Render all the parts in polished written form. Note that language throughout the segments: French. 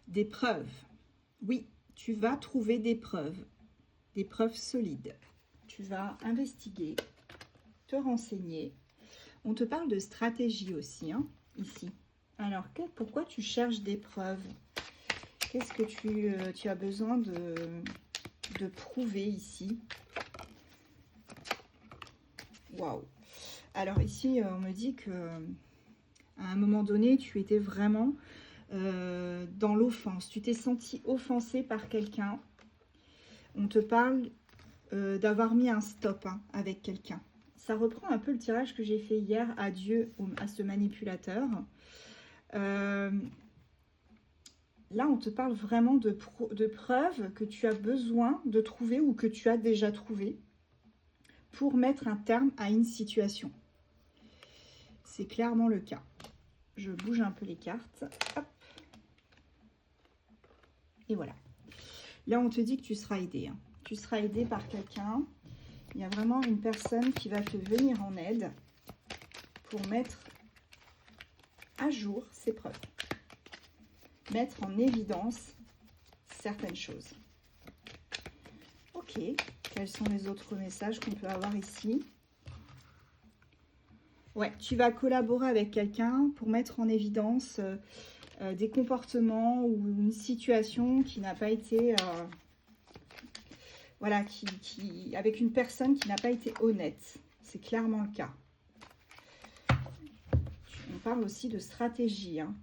Des preuves. Oui, tu vas trouver des preuves solides. Tu vas investiguer, te renseigner. On te parle de stratégie aussi, hein, ici. Alors, pourquoi tu cherches des preuves? Qu'est-ce que tu as besoin de prouver ici? Waouh! Alors ici, on me dit que à un moment donné, tu étais vraiment dans l'offense. Tu t'es senti offensé par quelqu'un. On te parle d'avoir mis un stop, hein, avec quelqu'un. Ça reprend un peu le tirage que j'ai fait hier. Adieu à ce manipulateur. Là, on te parle vraiment de preuves que tu as besoin de trouver ou que tu as déjà trouvé pour mettre un terme à une situation. C'est clairement le cas. Je bouge un peu les cartes. Hop. Et voilà. Là, on te dit que tu seras aidé, hein. Tu seras aidé par quelqu'un. Il y a vraiment une personne qui va te venir en aide pour mettre à jour ces preuves. Mettre en évidence certaines choses. Ok. Quels sont les autres messages qu'on peut avoir ici? Ouais, tu vas collaborer avec quelqu'un pour mettre en évidence des comportements ou une situation qui n'a pas été... voilà, avec une personne qui n'a pas été honnête. C'est clairement le cas. On parle aussi de stratégie, hein.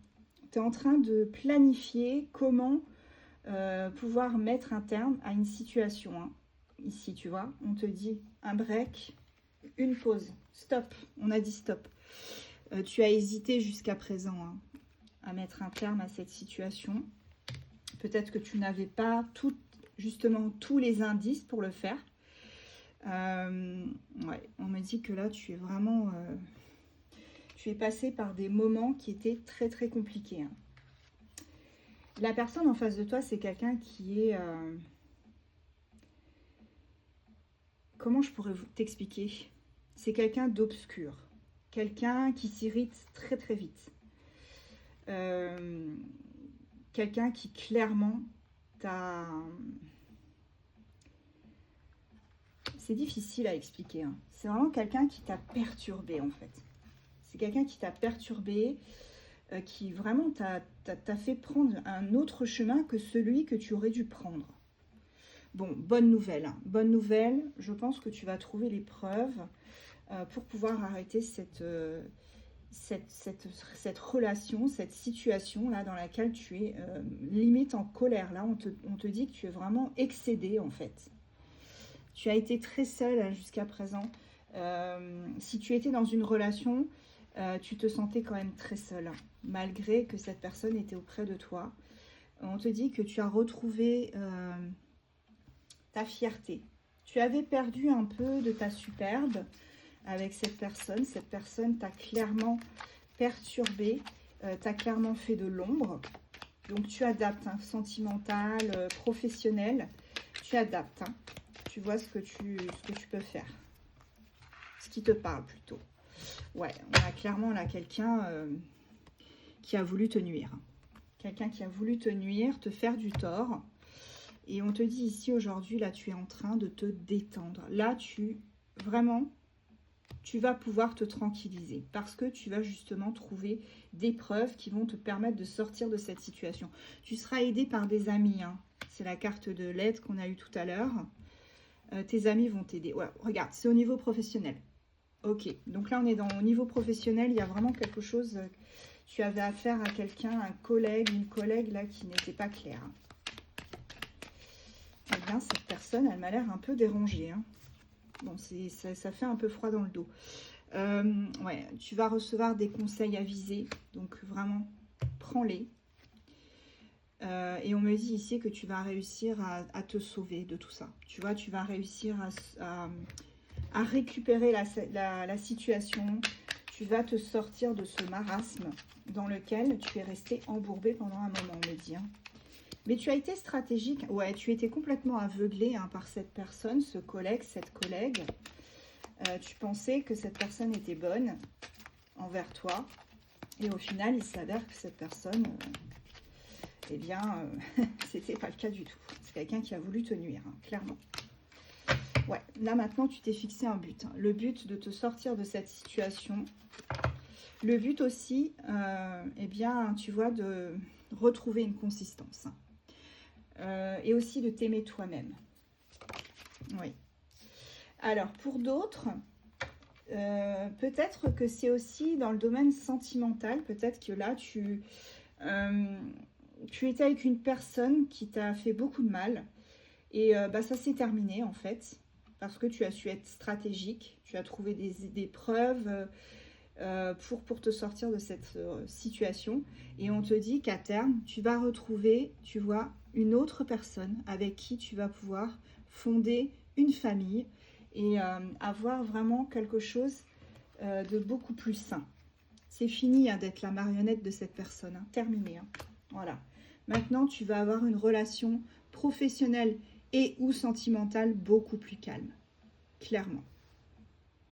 Tu es en train de planifier comment pouvoir mettre un terme à une situation, hein. Ici, tu vois, on te dit un break, une pause, stop. On a dit stop. Tu as hésité jusqu'à présent, hein, à mettre un terme à cette situation. Peut-être que tu n'avais pas justement tous les indices pour le faire. Ouais, on me dit que là, tu es vraiment... tu es passé par des moments qui étaient très, très compliqués, hein. La personne en face de toi, c'est quelqu'un qui est... comment je pourrais t'expliquer? C'est quelqu'un d'obscur. Quelqu'un qui s'irrite très, très vite. Quelqu'un qui, clairement, t'a... C'est difficile à expliquer, hein. C'est vraiment quelqu'un qui t'a perturbé, en fait. C'est quelqu'un qui t'a perturbé, qui vraiment t'a fait prendre un autre chemin que celui que tu aurais dû prendre. Bon, bonne nouvelle, hein. Bonne nouvelle, je pense que tu vas trouver les preuves pour pouvoir arrêter cette relation, cette situation-là dans laquelle tu es limite en colère. Là, on te dit que tu es vraiment excédé, en fait. Tu as été très seule, hein, jusqu'à présent. Si tu étais dans une relation, tu te sentais quand même très seule, hein, malgré que cette personne était auprès de toi. On te dit que tu as retrouvé ta fierté. Tu avais perdu un peu de ta superbe avec cette personne. Cette personne t'a clairement perturbé, t'a clairement fait de l'ombre. Donc tu adaptes, hein, sentimental, professionnel. Tu adaptes, hein. Tu vois ce que tu peux faire. Ce qui te parle plutôt. Ouais, on a clairement là quelqu'un qui a voulu te nuire. Quelqu'un qui a voulu te nuire, te faire du tort. Et on te dit ici aujourd'hui, là tu es en train de te détendre. Là vraiment, tu vas pouvoir te tranquilliser. Parce que tu vas justement trouver des preuves qui vont te permettre de sortir de cette situation. Tu seras aidé par des amis, hein. C'est la carte de l'aide qu'on a eue tout à l'heure. Tes amis vont t'aider. Ouais, regarde, c'est au niveau professionnel. Ok, donc là on est au niveau professionnel, il y a vraiment quelque chose, tu avais affaire à quelqu'un, un collègue, une collègue là qui n'était pas claire. Eh bien cette personne, elle m'a l'air un peu dérangée, hein. Bon, ça fait un peu froid dans le dos. Ouais, tu vas recevoir des conseils avisés, donc vraiment, prends-les. Et on me dit ici que tu vas réussir à te sauver de tout ça. Tu vois, tu vas réussir à récupérer la situation. Tu vas te sortir de ce marasme dans lequel tu es resté embourbé pendant un moment, on me dit, hein. Mais tu as été stratégique. Ouais, tu étais complètement aveuglé, hein, par cette personne, ce collègue, cette collègue. Tu pensais que cette personne était bonne envers toi. Et au final, il s'avère que cette personne... eh bien, c'était pas le cas du tout. C'est quelqu'un qui a voulu te nuire, hein, clairement. Ouais, là maintenant, tu t'es fixé un but. Hein. Le but de te sortir de cette situation. Le but aussi, eh bien, tu vois, de retrouver une consistance. Et aussi de t'aimer toi-même. Oui. Alors, pour d'autres, peut-être que c'est aussi dans le domaine sentimental. Peut-être que là, tu étais avec une personne qui t'a fait beaucoup de mal. Et bah, ça s'est terminé, en fait. Parce que tu as su être stratégique. Tu as trouvé des preuves pour te sortir de cette situation. Et on te dit qu'à terme, tu vas retrouver, tu vois, une autre personne avec qui tu vas pouvoir fonder une famille et avoir vraiment quelque chose de beaucoup plus sain. C'est fini hein, d'être la marionnette de cette personne, hein, terminé. Hein. Voilà. Maintenant, tu vas avoir une relation professionnelle et ou sentimentale beaucoup plus calme, clairement.